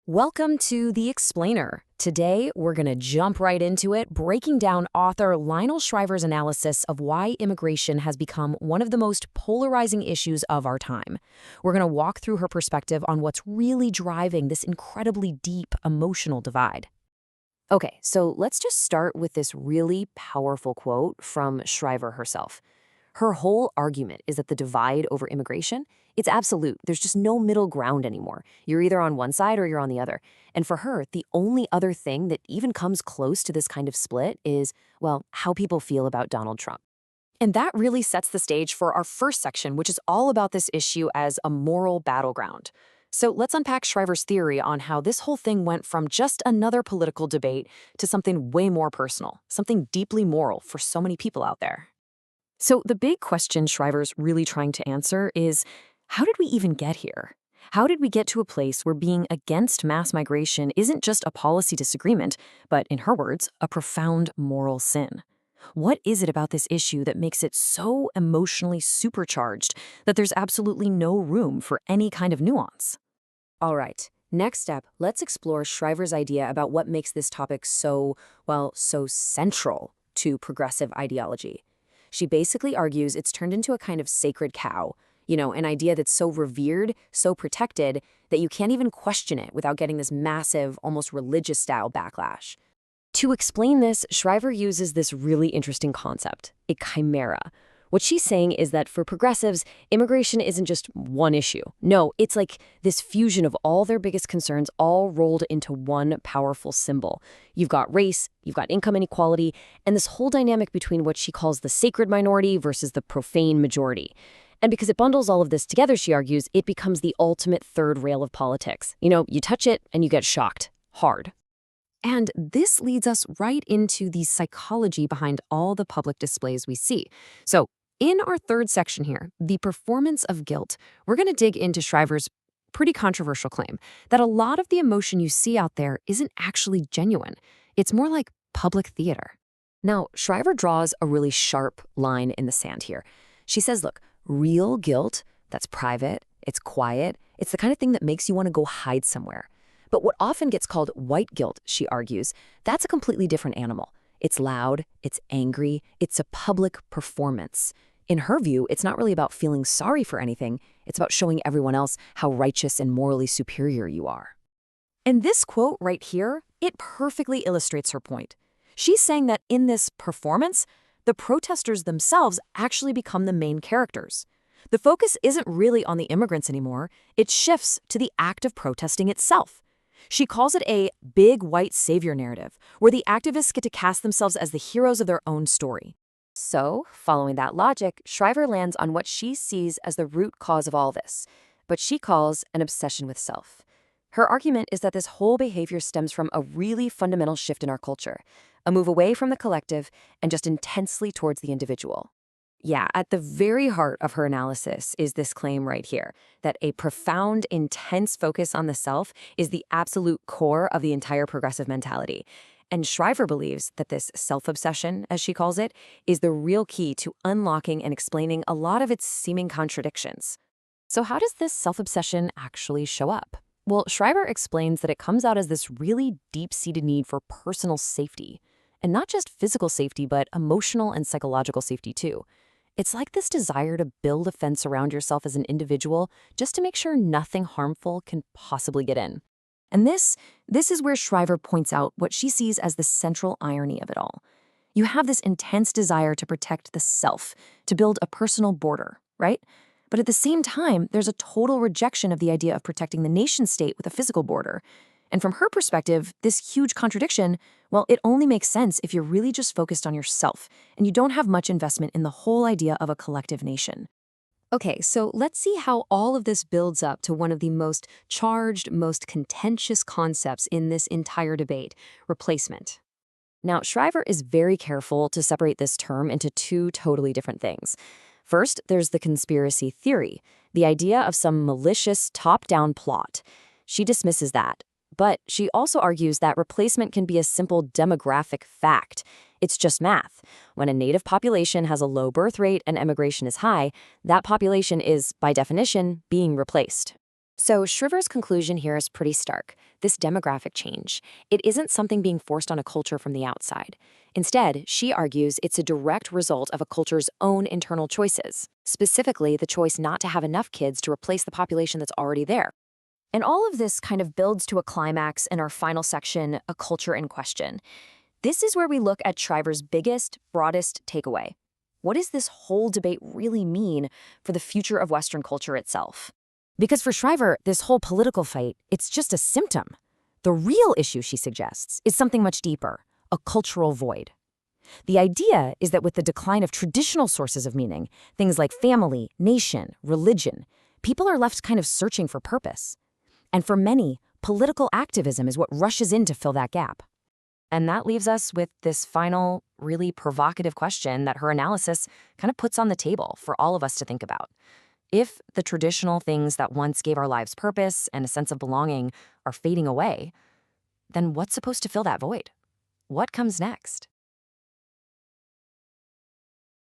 Welcome to The Explainer. Today, we're going to jump right into it, breaking down author Lionel Shriver's analysis of why immigration has become one of the most polarizing issues of our time. We're going to walk through her perspective on what's really driving this incredibly deep emotional divide. Okay, so let's just start with this really powerful quote from Shriver herself. Her whole argument is that the divide over immigration, it's absolute. There's just no middle ground anymore. You're either on one side or you're on the other. And for her, the only other thing that even comes close to this kind of split is, well, how people feel about Donald Trump. And that really sets the stage for our first section, which is all about this issue as a moral battleground. So let's unpack Shriver's theory on how this whole thing went from just another political debate to something way more personal, something deeply moral for so many people out there. So the big question Shriver's really trying to answer is, how did we even get here? How did we get to a place where being against mass migration isn't just a policy disagreement, but, in her words, a profound moral sin? What is it about this issue that makes it so emotionally supercharged that there's absolutely no room for any kind of nuance? All right, next step, let's explore Shriver's idea about what makes this topic so central to progressive ideology. She basically argues it's turned into a kind of sacred cow, an idea that's so revered, so protected, that you can't even question it without getting this massive, almost religious-style backlash. To explain this, Shriver uses this really interesting concept, a chimera. What she's saying is that for progressives, immigration isn't just one issue. No, it's like this fusion of all their biggest concerns all rolled into one powerful symbol. You've got race, you've got income inequality, and this whole dynamic between what she calls the sacred minority versus the profane majority. And because it bundles all of this together, she argues, it becomes the ultimate third rail of politics. You touch it and you get shocked. Hard. And this leads us right into the psychology behind all the public displays we see. So, in our third section here, the performance of guilt, we're going to dig into Shriver's pretty controversial claim that a lot of the emotion you see out there isn't actually genuine. It's more like public theater. Now, Shriver draws a really sharp line in the sand here. She says, look, real guilt, that's private, it's quiet, it's the kind of thing that makes you want to go hide somewhere. But what often gets called white guilt, she argues, that's a completely different animal. It's loud, it's angry, it's a public performance. In her view, it's not really about feeling sorry for anything, it's about showing everyone else how righteous and morally superior you are. And this quote right here, it perfectly illustrates her point. She's saying that in this performance, the protesters themselves actually become the main characters. The focus isn't really on the immigrants anymore, it shifts to the act of protesting itself. She calls it a big white savior narrative, where the activists get to cast themselves as the heroes of their own story. So, following that logic, Shriver lands on what she sees as the root cause of all this, but she calls an obsession with self. Her argument is that this whole behavior stems from a really fundamental shift in our culture, a move away from the collective and just intensely towards the individual. Yeah, at the very heart of her analysis is this claim right here, that a profound, intense focus on the self is the absolute core of the entire progressive mentality. And Shriver believes that this self-obsession, as she calls it, is the real key to unlocking and explaining a lot of its seeming contradictions. So how does this self-obsession actually show up? Well, Shriver explains that it comes out as this really deep-seated need for personal safety. And not just physical safety, but emotional and psychological safety too. It's like this desire to build a fence around yourself as an individual just to make sure nothing harmful can possibly get in. And this is where Shriver points out what she sees as the central irony of it all. You have this intense desire to protect the self, to build a personal border, right? But at the same time, there's a total rejection of the idea of protecting the nation-state with a physical border. And from her perspective, this huge contradiction, well, it only makes sense if you're really just focused on yourself and you don't have much investment in the whole idea of a collective nation. Okay, so let's see how all of this builds up to one of the most charged, most contentious concepts in this entire debate, replacement. Now, Shriver is very careful to separate this term into two totally different things. First, there's the conspiracy theory, the idea of some malicious top-down plot. She dismisses that. But she also argues that replacement can be a simple demographic fact. It's just math. When a native population has a low birth rate and emigration is high, that population is, by definition, being replaced. So Shriver's conclusion here is pretty stark. This demographic change, it isn't something being forced on a culture from the outside. Instead, she argues it's a direct result of a culture's own internal choices, specifically the choice not to have enough kids to replace the population that's already there. And all of this kind of builds to a climax in our final section, A Culture in Question. This is where we look at Shriver's biggest, broadest takeaway. What does this whole debate really mean for the future of Western culture itself? Because for Shriver, this whole political fight, it's just a symptom. The real issue, she suggests, is something much deeper, a cultural void. The idea is that with the decline of traditional sources of meaning, things like family, nation, religion, people are left kind of searching for purpose. And for many, political activism is what rushes in to fill that gap. And that leaves us with this final, really provocative question that her analysis kind of puts on the table for all of us to think about. If the traditional things that once gave our lives purpose and a sense of belonging are fading away, then what's supposed to fill that void? What comes next?